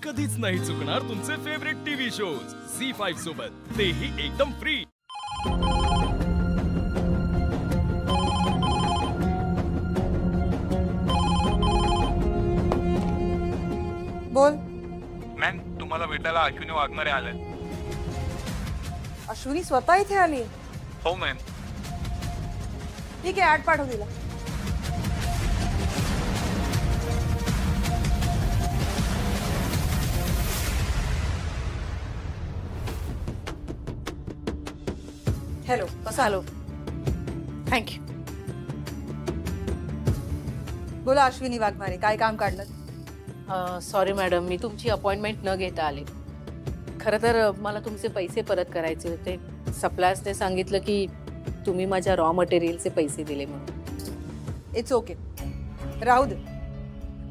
कधीच नाही चुकणार तुमचे फेवरेट टीव्ही शोज झी5 सोबत, तेही एकदम फ्री। बोल। मॅम, तुम्हाला भेटायला अश्विनी वाघमारे आले। अश्विनी स्वतः इथे आली? हो मॅम। ठीक आहे, ऍड पाठव दिला। हॅलो, कसा? Hello, thank you. बोला अश्विनी वाघमारे, काय काम काढलं? सॉरी मॅडम, मी तुमची अपॉइंटमेंट न घेता आले। खरं तर मला तुमचे पैसे परत करायचे होते। सप्लायर्सने सांगितलं की तुम्ही माझ्या रॉ मटेरियलचे पैसे दिले म्हणून। इट्स ओके, राहू दे।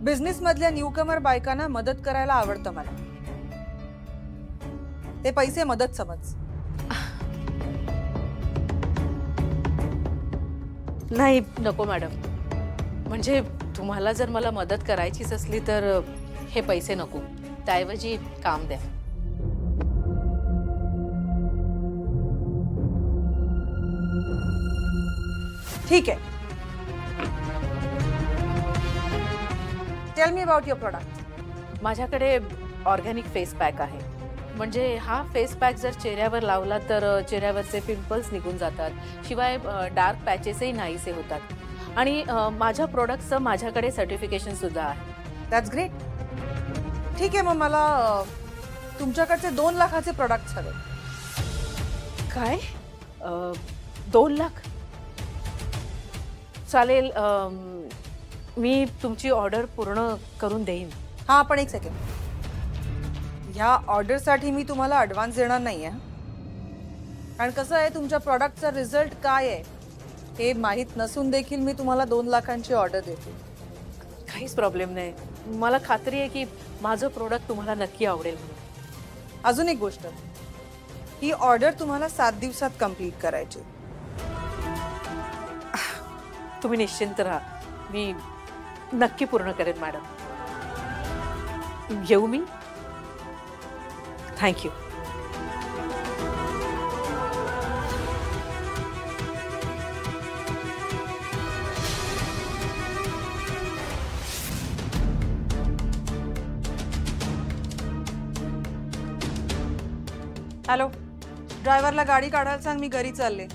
बिझनेस मधल्या न्यूकमर बायकांना मदत करायला आवडतं मला। ते पैसे मदत समज। नाही नको मॅडम, म्हणजे तुम्हाला जर मला मदत करायचीच असली तर हे पैसे नको, त्याऐवजी काम द्या। ठीक आहे, tell me about your product. माझ्याकडे ऑर्गॅनिक फेस पॅक आहे। म्हणजे हा फेस पॅक जर चेहऱ्यावर लावला तर चेहऱ्यावरचे पिंपल्स निघून जातात, शिवाय डार्क पॅचेसही नाहीसे होतात। आणि माझ्या प्रोडक्टचं माझ्याकडे सर्टिफिकेशन सुद्धा आहे। That's great. ठीक आहे, मग मला तुमच्याकडचे 2 लाखाचे प्रोडक्ट्स हवे। काय? 2 लाख? चालेल, मी तुमची ऑर्डर पूर्ण करून देईन। हां, पण एक सेकंड, ह्या ऑर्डरसाठी मी तुम्हाला ॲडव्हान्स देणार नाही आहे। कारण कसं आहे, तुमच्या प्रॉडक्टचा रिझल्ट काय आहे हे माहीत नसून देखील मी तुम्हाला 2 लाखांची ऑर्डर देते। काहीच प्रॉब्लेम नाही, मला खात्री आहे की माझं प्रोडक्ट तुम्हाला नक्की आवडेल। अजून एक गोष्ट, ही ऑर्डर तुम्हाला 7 दिवसात कंप्लीट करायची। तुम्ही निश्चिंत राहा, मी नक्की पूर्ण करेन मॅडम। येऊ मी? थँक्यू। हॅलो, ड्रायव्हरला गाडी काढायला सांग, मी घरी चालले।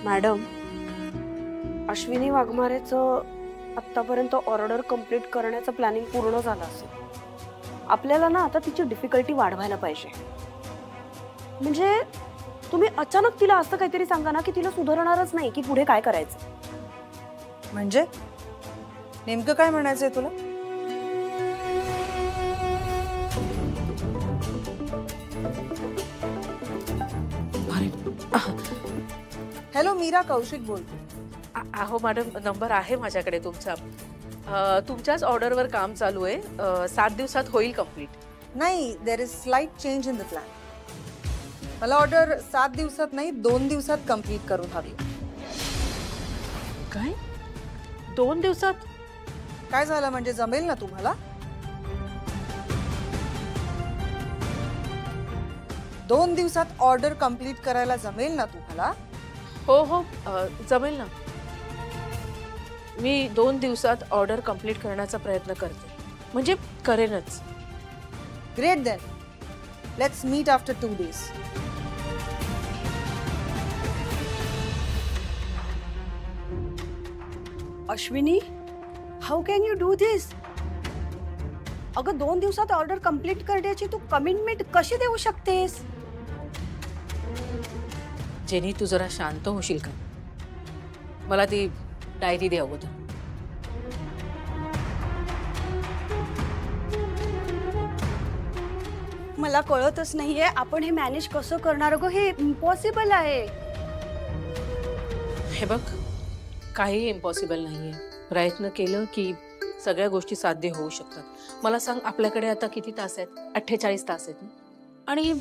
मॅडम, अश्विनी वाघमारेचं आत्तापर्यंत ऑर्डर कंप्लीट करण्याचं प्लॅनिंग पूर्ण झालं असेल। आपल्याला ना आता तिची डिफिकल्टी वाढवायला पाहिजे। म्हणजे तुम्ही अचानक तिला असं काहीतरी सांगा ना की तिला सुधारणारच नाही की पुढे काय करायचं। म्हणजे नेमकं काय म्हणायचंय तुला? हॅलो, मीरा कौशिक बोलते। अहो मॅडम, नंबर आहे माझ्याकडे तुमचा। तुमच्याच ऑर्डरवर काम चालू आहे। 7 दिवसात होईल कंप्लीट। नाही, there is slight change in the plan. मला ऑर्डर 7 दिवसात नाही 2 दिवसात कंप्लीट करून हवी. काय 2 दिवसात? काय झालं म्हणजे जमेल ना तुम्हाला? 2 दिवसात ऑर्डर कंप्लीट करायला जमेल ना तुम्हाला? हो हो जमेल ना. मी 2 दिवसात ऑर्डर कंप्लीट करण्याचा प्रयत्न करते, म्हणजे करेनच. Great then. Let's meet after 2 days. Ashwini, how can you do this? अगं 2 दिवसात ऑर्डर कंप्लीट करण्याची तू कमिटमेंट कशी देऊ शकतेस? जेनी, तू जरा शांत होशील का? मला ती डायरी दे अगोदर. मला कळतच नाहीये आपण हे मॅनेज कसं करणार. अगं हे इम्पॉसिबल आहे. हे बघ, काही इम्पॉसिबल नाहीये. प्रयत्न केलं की सगळ्या गोष्टी साध्य होऊ शकतात. मला सांग, आपल्याकडे आता किती तास आहेत? 48 तास आहेत ना? आणि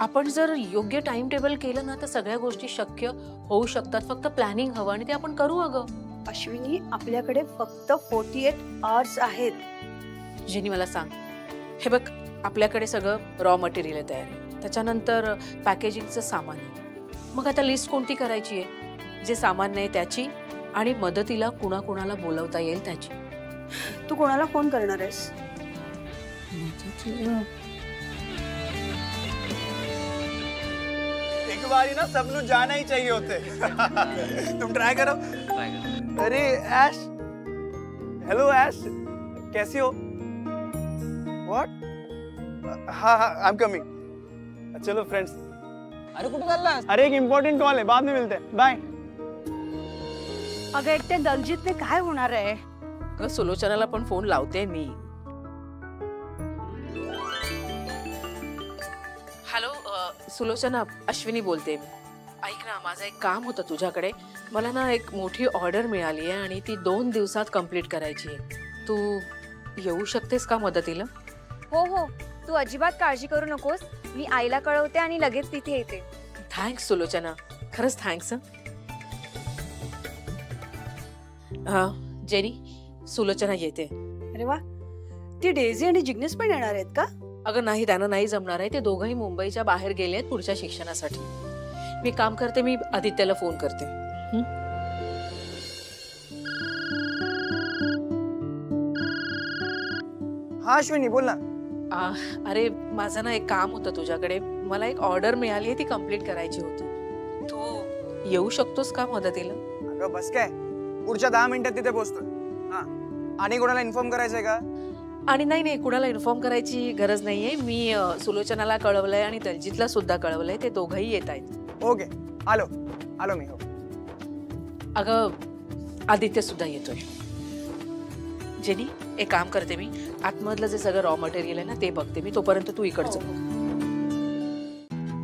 आपण जर योग्य टाइम टेबल केलं ना तर सगळ्या गोष्टी शक्य होऊ शकतात. फक्त प्लॅनिंग हवं आणि ते आपण करू. अगं अश्विनी, आपल्याकडे फक्त 48 hours आहेत. जेनी, मला सांग, हे बघ, आपल्याकडे सगळं रॉ मटेरियल तयार आहे, त्याच्यानंतर पॅकेजिंगचं सामान आहे. मग आता लिस्ट कोणती करायची आहे? जे सामान नाही त्याची, आणि मदतीला कुणाकुणाला बोलवता येईल त्याची. तू कोणाला फोन करणार आहेस? एक बारी ना सबनु जाना ही चाहिए होते. तुम ट्राई करो. अरे ऐश, हेलो ऐश, कैसी हो? व्हाट? हाँ हाँ, आई एम कमिंग. चलो फ्रेंड्स. अरे कुठे चाललास? अरे एक इम्पॉर्टंट कॉल आहे, बाद में मिलते हैं. बाय. अगं एकट्या दलजीतने काय होणार आहे? अगं सुलोचनाला पण फोन लावते मी. हॅलो सुलोचना, अश्विनी बोलते मी. ऐक ना, माझं एक काम होतं तुझ्याकडे. मला ना एक मोठी ऑर्डर मिळाली आहे आणि ती 2 दिवसात कंप्लीट करायची आहे. तू येऊ शकतेस का मदतीला? हो हो, तू अजिबात काळजी करू नकोस. मी आईला कळवते आणि लगेच तिथे येते. थँक्स सुलोचना, खरंच थँक्स. जेनी, सुलोचना येते. अरे वा, ती डेझी आणि जिग्नेश पण येणार आहेत का? अगं नाही, त्यांना नाही जमणार आहे. ते दोघंही मुंबईच्या बाहेर गेले आहेत पुढच्या शिक्षणासाठी. मी काम करते, मी आदित्यला फोन करते. हाँ अश्विनी, बोल ना. अरे माझं ना एक काम होतं तुझ्याकडे. मला एक ऑर्डर मिळाली आहे, ती कंप्लीट करायची होती. तू येऊ शकतोस का मदतीला? अगं बस काय, पुढच्या 10 मिनिटात तिथे पोहोचतोय. हा, आणि कोणाला इन्फॉर्म करायचंय का? आणि नाही, कुणाला इन्फॉर्म करायची गरज नाहीये. मी सुलोचनाला कळवलंय आणि दलजीतला सुद्धा कळवलंय. ते दोघंही येत आहेत. ओके, आलो आलो मी. हो. अगं आदित्य सुद्धा येतोय. जेनी, एक काम करते मी, आतमधलं जे सगळं रॉ मटेरियल आहे ना ते बघते मी. तोपर्यंत तू इकडचं बघ.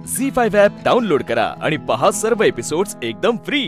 झी5 ॲप डाउनलोड करा आणि पहा सर्व एपिसोड्स एकदम फ्री.